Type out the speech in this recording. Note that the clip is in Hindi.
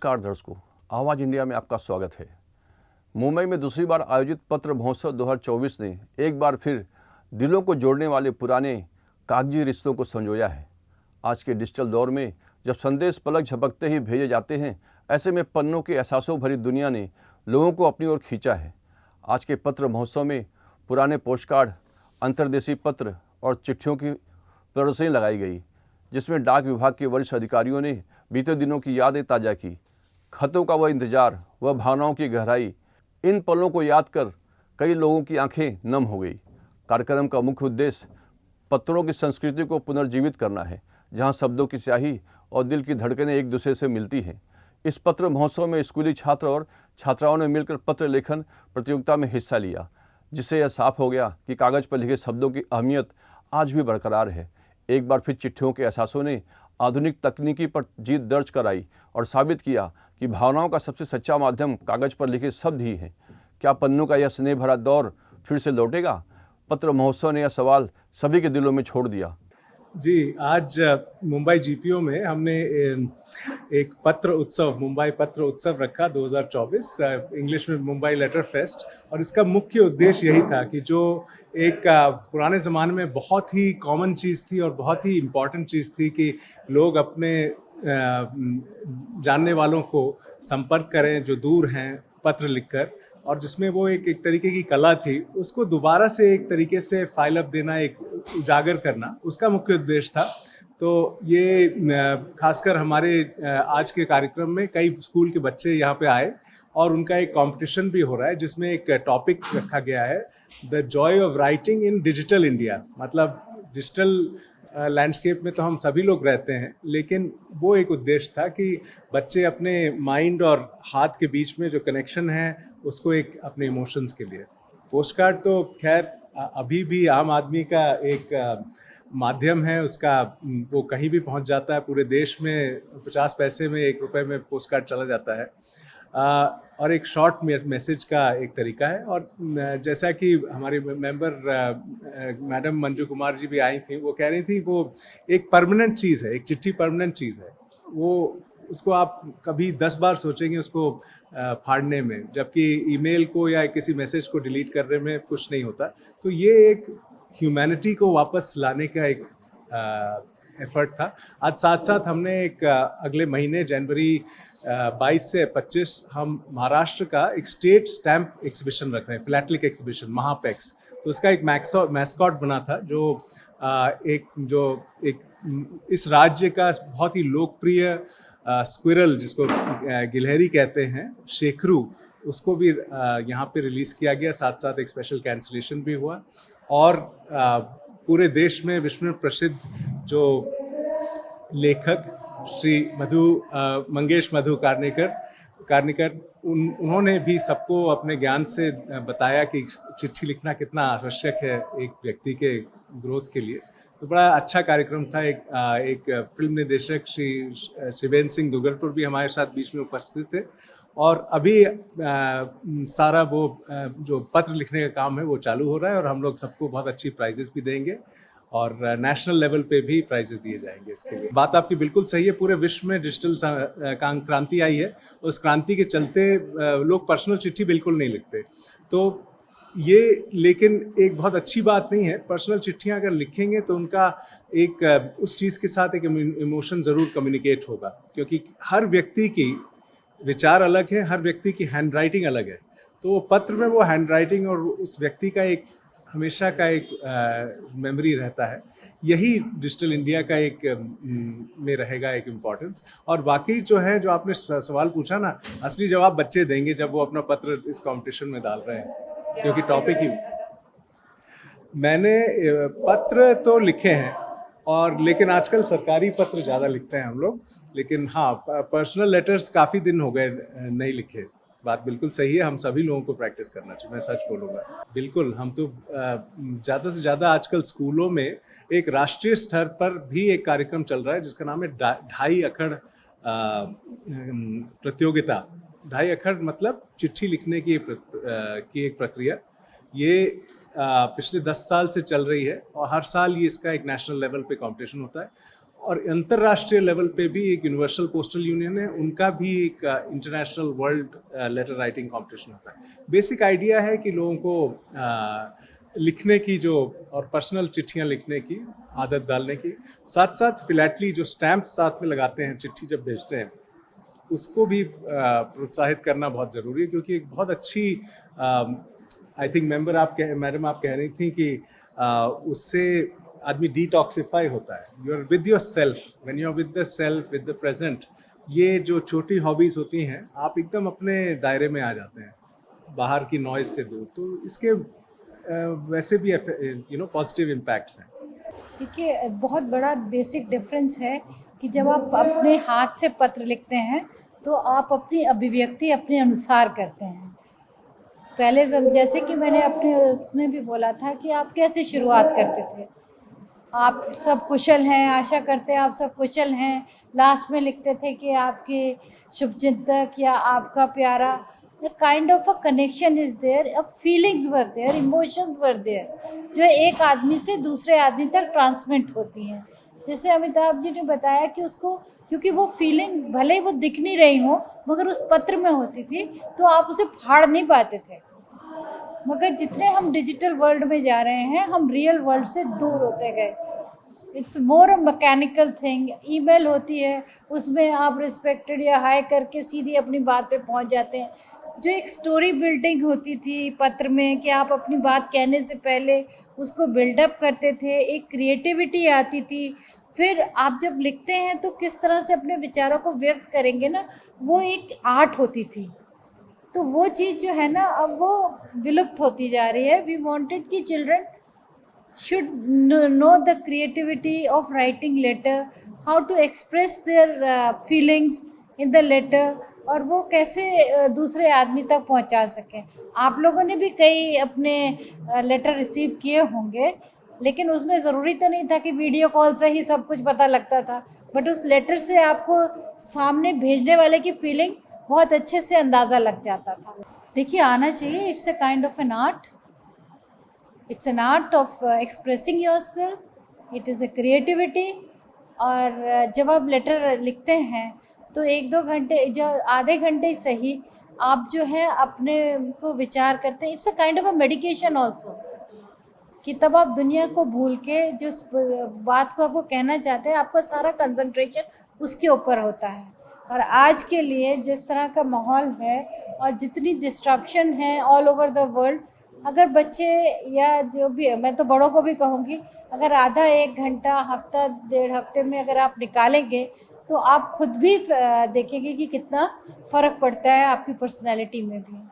नमस्कार दर्शकों, आवाज़ इंडिया में आपका स्वागत है। मुंबई में दूसरी बार आयोजित पत्र महोत्सव 2024 ने एक बार फिर दिलों को जोड़ने वाले पुराने कागजी रिश्तों को संजोया है। आज के डिजिटल दौर में जब संदेश पलक झपकते ही भेजे जाते हैं, ऐसे में पन्नों के एहसासों भरी दुनिया ने लोगों को अपनी ओर खींचा है। आज के पत्र महोत्सव में पुराने पोस्टकार्ड, अंतर्देशीय पत्र और चिट्ठियों की प्रदर्शनी लगाई गई, जिसमें डाक विभाग के वरिष्ठ अधिकारियों ने बीते दिनों की यादें ताज़ा की। खतों का वह इंतजार, वह भावनाओं की गहराई, इन पलों को याद कर कई लोगों की आंखें नम हो गई। कार्यक्रम का मुख्य उद्देश्य पत्रों की संस्कृति को पुनर्जीवित करना है, जहां शब्दों की स्याही और दिल की धड़कनें एक दूसरे से मिलती हैं। इस पत्र महोत्सव में स्कूली छात्र और छात्राओं ने मिलकर पत्र लेखन प्रतियोगिता में हिस्सा लिया, जिससे यह साफ हो गया कि कागज़ पर लिखे शब्दों की अहमियत आज भी बरकरार है। एक बार फिर चिट्ठियों के एहसासों ने आधुनिक तकनीकी पर जीत दर्ज कराई और साबित किया कि भावनाओं का सबसे सच्चा माध्यम कागज़ पर लिखे शब्द ही हैं। क्या पन्नों का यह स्नेह भरा दौर फिर से लौटेगा? पत्र महोत्सव ने यह सवाल सभी के दिलों में छोड़ दिया। जी, आज मुंबई जीपीओ में हमने एक पत्र उत्सव, मुंबई पत्र उत्सव रखा 2024, इंग्लिश में मुंबई लेटर फेस्ट। और इसका मुख्य उद्देश्य यही था कि जो एक पुराने ज़माने में बहुत ही कॉमन चीज़ थी और बहुत ही इम्पॉर्टेंट चीज़ थी कि लोग अपने जानने वालों को संपर्क करें जो दूर हैं पत्र लिखकर, और जिसमें वो एक तरीके की कला थी, उसको दोबारा से एक तरीके से फाइल अप देना, एक उजागर करना, उसका मुख्य उद्देश्य था। तो ये खासकर हमारे आज के कार्यक्रम में कई स्कूल के बच्चे यहाँ पे आए और उनका एक कंपटीशन भी हो रहा है, जिसमें एक टॉपिक रखा गया है, the Joy of writing in digital India. मतलब डिजिटल लैंडस्केप में तो हम सभी लोग रहते हैं, लेकिन वो एक उद्देश्य था कि बच्चे अपने माइंड और हाथ के बीच में जो कनेक्शन है उसको एक अपने इमोशंस के लिए। पोस्टकार्ड तो खैर अभी भी आम आदमी का एक माध्यम है, उसका वो कहीं भी पहुंच जाता है। पूरे देश में 50 पैसे में 1 रुपए में पोस्टकार्ड चला जाता है, और एक शॉर्ट मैसेज का एक तरीका है। और जैसा कि हमारी मेंबर मैडम मंजू कुमार जी भी आई थी, वो कह रही थी वो एक परमानेंट चीज़ है, एक चिट्ठी परमानेंट चीज़ है। वो उसको आप कभी 10 बार सोचेंगे उसको फाड़ने में, जबकि ईमेल को या किसी मैसेज को डिलीट करने में कुछ नहीं होता। तो ये एक ह्यूमैनिटी को वापस लाने का एक एफर्ट था। आज साथ साथ हमने एक अगले महीने जनवरी 22 से 25 हम महाराष्ट्र का एक स्टेट स्टैम्प एग्जीबिशन रख रहे हैं, फिलैटलिक एग्जीबिशन, महापेक्स। तो उसका एक मैस्कॉट बना था, जो एक इस राज्य का बहुत ही लोकप्रिय स्क्विरल, जिसको गिलहरी कहते हैं, शेखरू, उसको भी यहाँ पे रिलीज़ किया गया। साथ साथ एक स्पेशल कैंसलेशन भी हुआ। और पूरे देश में विश्व प्रसिद्ध जो लेखक श्री मंगेश मधु कार्निकर, उन्होंने भी सबको अपने ज्ञान से बताया कि चिट्ठी लिखना कितना आवश्यक है एक व्यक्ति के ग्रोथ के लिए। तो बड़ा अच्छा कार्यक्रम था। एक फिल्म निदेशक श्री शिवेंद्र सिंह दुगलपुर भी हमारे साथ बीच में उपस्थित थे। और अभी सारा वो जो पत्र लिखने का काम है वो चालू हो रहा है, और हम लोग सबको बहुत अच्छी प्राइजेस भी देंगे और नेशनल लेवल पे भी प्राइजेस दिए जाएंगे इसके लिए। बात आपकी बिल्कुल सही है। पूरे विश्व में डिजिटल क्रांति आई है, उस क्रांति के चलते लोग पर्सनल चिट्ठी बिल्कुल नहीं लिखते। तो ये लेकिन एक बहुत अच्छी बात नहीं है। पर्सनल चिट्ठियां अगर लिखेंगे तो उनका एक उस चीज़ के साथ एक इमोशन ज़रूर कम्युनिकेट होगा, क्योंकि हर व्यक्ति की विचार अलग है, हर व्यक्ति की हैंड राइटिंग अलग है। तो पत्र में वो हैंड राइटिंग और उस व्यक्ति का एक हमेशा का एक मेमोरी रहता है। यही डिजिटल इंडिया का एक में रहेगा एक इम्पोर्टेंस। और बाकी जो है, जो आपने सवाल पूछा ना, असली जवाब बच्चे देंगे जब वो अपना पत्र इस कंपटीशन में डाल रहे हैं, क्योंकि टॉपिक ही। मैंने पत्र तो लिखे हैं, और लेकिन आजकल सरकारी पत्र ज़्यादा लिखते हैं हम लोग। लेकिन हाँ, पर्सनल लेटर्स काफ़ी दिन हो गए नहीं लिखे। बात बिल्कुल सही है, हम सभी लोगों को प्रैक्टिस करना चाहिए, मैं सच बोलूँगा। बिल्कुल, हम तो ज़्यादा से ज़्यादा आजकल स्कूलों में एक राष्ट्रीय स्तर पर भी एक कार्यक्रम चल रहा है, जिसका नाम है 2.5 अखर प्रतियोगिता। 2.5 अखर मतलब चिट्ठी लिखने की एक प्रक्रिया। ये पिछले 10 साल से चल रही है, और हर साल ये इसका एक नेशनल लेवल पे कंपटीशन होता है। और अंतर्राष्ट्रीय लेवल पे भी एक यूनिवर्सल पोस्टल यूनियन है, उनका भी एक international world letter writing competition होता है। बेसिक आइडिया है कि लोगों को लिखने की जो और पर्सनल चिट्ठियां लिखने की आदत डालने की, साथ साथ फिलैटली जो स्टैम्प्स साथ में लगाते हैं चिट्ठी जब भेजते हैं, उसको भी प्रोत्साहित करना बहुत ज़रूरी है, क्योंकि एक बहुत अच्छी आई थिंक मैडम आप कह रही थी कि उससे आदमी डिटॉक्सिफाई होता है। You are with yourself, when you are with the self, with the present, ये जो छोटी हॉबीज़ होती हैं, आप एकदम अपने दायरे में आ जाते हैं, बाहर की नॉइज़ से दूर। तो इसके वैसे भी पॉजिटिव इम्पैक्ट्स हैं। देखिए, बहुत बड़ा बेसिक डिफरेंस है कि जब आप अपने हाथ से पत्र लिखते हैं तो आप अपनी अभिव्यक्ति अपने अनुसार करते हैं। पहले जैसे कि मैंने अपने उसमें भी बोला था कि आप कैसे शुरुआत करते थे, आप सब कुशल हैं, आशा करते हैं आप सब कुशल हैं, लास्ट में लिखते थे कि आपके शुभचिंतक या आपका प्यारा। The kind of a connection is there, a feelings were there, emotions were there, जो एक आदमी से दूसरे आदमी तक ट्रांसमिट होती हैं। जैसे अमिताभ जी ने बताया कि उसको, क्योंकि वो फीलिंग भले ही वो दिख नहीं रही हो मगर उस पत्र में होती थी, तो आप उसे फाड़ नहीं पाते थे। मगर जितने हम डिजिटल वर्ल्ड में जा रहे हैं, हम रियल वर्ल्ड से दूर होते गए। It's more a mechanical thing. Email होती है, उसमें आप रिस्पेक्टेड या हाई करके सीधी अपनी बात पे पहुंच जाते हैं। जो एक स्टोरी बिल्डिंग होती थी पत्र में, कि आप अपनी बात कहने से पहले उसको बिल्डअप करते थे, एक क्रिएटिविटी आती थी। फिर आप जब लिखते हैं तो किस तरह से अपने विचारों को व्यक्त करेंगे ना, वो एक आर्ट होती थी। तो वो चीज़ जो है ना, अब वो विलुप्त होती जा रही है। वी वांटेड कि children should know the creativity of writing letter, how to express their feelings in the letter, और वो कैसे दूसरे आदमी तक पहुंचा सकें। आप लोगों ने भी कई अपने लेटर रिसीव किए होंगे, लेकिन उसमें ज़रूरी तो नहीं था कि वीडियो कॉल से ही सब कुछ पता लगता था, बट उस लेटर से आपको सामने भेजने वाले की फीलिंग बहुत अच्छे से अंदाज़ा लग जाता था। देखिए, आना चाहिए। It's a kind of an art. It's an art of expressing yourself, it is a creativity. और जब आप लेटर लिखते हैं तो 1-2 घंटे, जो आधे घंटे सही, आप जो है अपने को विचार करते हैं। It's a kind of a medication also, कि तब आप दुनिया को भूल के जिस बात को आपको कहना चाहते हैं, आपका सारा कंसंट्रेशन उसके ऊपर होता है। और आज के लिए जिस तरह का माहौल है और जितनी डिस्ट्रप्शन है ऑल ओवर द वर्ल्ड, अगर बच्चे या जो भी, मैं तो बड़ों को भी कहूँगी, अगर आधा 1 घंटा हफ्ता 1.5 हफ्ते में अगर आप निकालेंगे तो आप खुद भी देखेंगे कि कितना फ़र्क पड़ता है आपकी पर्सनैलिटी में भी।